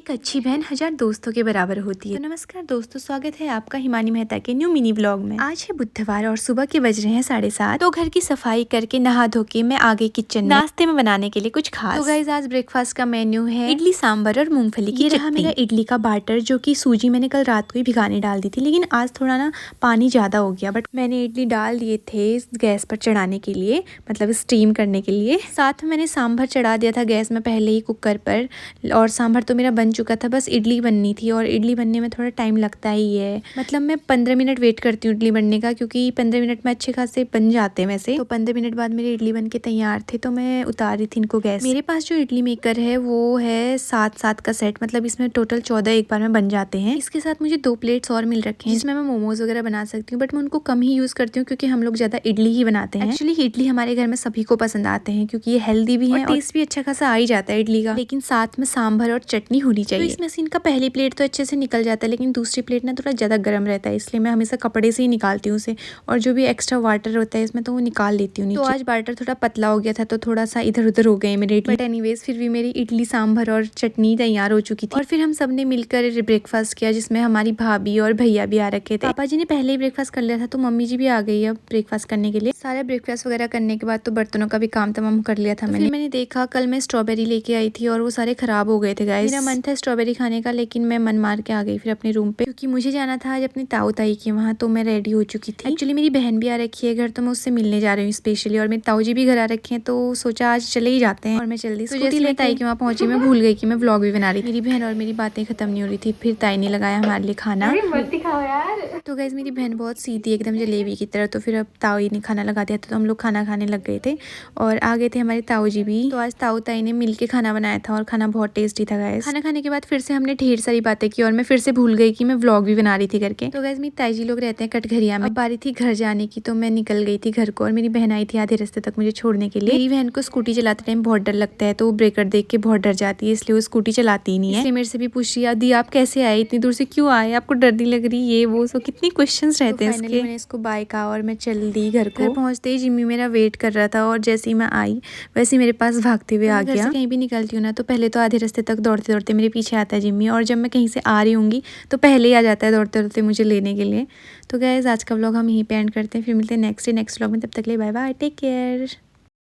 एक अच्छी बहन 1000 दोस्तों के बराबर होती है। तो नमस्कार दोस्तों, स्वागत है आपका हिमानी मेहता के न्यू मिनी व्लॉग में। आज है बुधवार और सुबह के बज रहे हैं 7:30। तो घर की सफाई करके नहा धो के मैं आ गई किचन में नाश्ते में बनाने के लिए कुछ खास। तो गाइस आज ब्रेकफास्ट का मेन्यू है इडली सांभर और मूंगफली की चटनी। मेरा इडली का बैटर जो की सूजी मैंने कल रात को ही भिगाने डाल दी थी, लेकिन आज थोड़ा ना पानी ज्यादा हो गया। बट मैंने इडली डाल दिए थे गैस पर चढ़ाने के लिए, मतलब स्टीम करने के लिए। साथ में मैंने सांभर चढ़ा दिया था गैस में पहले ही कुकर पर, और सांभर तो मेरा बन चुका था, बस इडली बननी थी। और इडली बनने में थोड़ा टाइम लगता ही है, मतलब मैं 15 मिनट वेट करती हूँ इडली बनने का, क्योंकि 15 मिनट में अच्छे खासे बन जाते हैं वैसे। तो 15 मिनट बाद मेरी इडली बन के तैयार थे, तो मैं उतार रही थी इनको गैस। मेरे पास जो इडली मेकर है वो है 7 का सेट, मतलब इसमें टोटल 14 एक बार में बन जाते हैं। इसके साथ मुझे 2 प्लेट्स और मिल रखे हैं जिसमें मैं मोमोज वगैरह बना सकती हूँ, बट मैं उनको कम ही यूज करती हूँ क्योंकि हम लोग ज्यादा इडली ही बनाते हैं। एक्चुअली इडली हमारे घर में सभी को पसंद आते हैं क्योंकि ये हेल्दी भी है और टेस्ट भी अच्छा खासा आ ही जाता है इडली का, लेकिन साथ में सांभर और चटनी होनी चाहिए। तो इसमें से इनका पहली प्लेट तो अच्छे से निकल जाता है, लेकिन दूसरी प्लेट ना थोड़ा ज्यादा गर्म रहता है, इसलिए मैं हमेशा कपड़े से ही निकालती हूँ उसे। और जो भी एक्स्ट्रा वाटर होता है इसमें तो वो निकाल लेती हूँ। तो आज बैटर थोड़ा पतला हो गया था तो थोड़ा सा इधर उधर हो गए मेरे इडली, बट एनीवेज फिर भी मेरी इडली सांभर और चटनी तैयार हो चुकी थी। और फिर हम सब ने मिलकर ब्रेकफास्ट किया, जिसमें हमारी भाभी और भैया भी आ रखे थे। पापा जी ने पहले ही ब्रेकफास्ट कर लिया था, तो मम्मी जी भी आ गई है ब्रेकफास्ट करने के लिए। सारा ब्रेकफास्ट वगैरह करने के बाद तो बर्तनों का भी काम तमाम कर लिया था मैंने देखा कल मैं स्ट्रॉबेरी लेके आई थी और वो सारे खराब हो गए थे गाइस। मेरा मन था स्ट्रॉबेरी खाने का, लेकिन मैं मन मार के आ गई फिर अपने रूम पे, क्योंकि मुझे जाना था आज अपनी ताऊ ताई के वहाँ। तो मैं रेडी हो चुकी थी। एक्चुअली मेरी बहन भी आ रखी है घर, तो मैं उससे मिलने जा रही हूँ स्पेशली। और मेरे ताऊ जी भी घर आ रखे हैं, तो सोचा आज चले ही जाते हैं। और मैं जल्दी स्कूटी में ताई के वहाँ पहुंची, मैं भूल गई कि मैं व्लॉग भी बना रही थी। मेरी बहन और मेरी बातें खत्म नहीं हो रही थी, फिर ताई ने लगाया हमारे लिए खाना। दिखाओ यार। तो गाइस मेरी बहन बहुत सीधी एकदम जलेबी की तरह, तो फिर अब ताऊ ने खाना लगा दिया था, तो हम लोग खाना खाने लग गए थे। और आ गए थे हमारे ताऊ जी भी। तो आज ताऊ ताई ने मिलके खाना बनाया था और खाना बहुत टेस्टी था गाइस। खाना खाने के बाद फिर से हमने ढेर सारी बातें की और मैं फिर से भूल गई कि मैं व्लॉग भी बना रही थी करके। तो गाइस मेरी ताई जी लोग रहते हैं कटघरिया में। अब बारी थी घर जाने की, तो मैं निकल गई थी घर को, और मेरी बहन आई थी आधे रास्ते तक मुझे छोड़ने के लिए। मेरी बहन को स्कूटी चलाते टाइम बहुत डर लगता है, तो वो ब्रेकर देख के बहुत डर जाती है, इसलिए वो स्कूटी चलाती ही नहीं है। इसलिए मेरे से भी पूछ रही है दी आप कैसे आए, इतनी दूर से क्यों आए, आपको डर नहीं लग रही, ये वो। सो कितनी क्वेश्चंस रहते हैं इसके। मैंने इसको बाय कहा और मैं चल दी घर को। घर पहुंचते ही जिम्मी मेरा वेट कर रहा था, और जैसे ही मैं आई वैसे ही मेरे पास भागते हुए आ गया। कहीं भी निकलती हूँ ना, तो पहले तो आधे रास्ते तक दौड़ते दौड़ते मेरे पीछे आता है जिम्मी, और जब मैं कहीं से आ रही होंगी तो पहले ही आ जाता है दौड़ते दौड़ते मुझे लेने के लिए। तो गाइस आज का व्लॉग हम यहीं पे एंड करते हैं, फिर मिलते हैं नेक्स्ट व्लॉग में। तब तक के लिए बाय बाय, टेक केयर।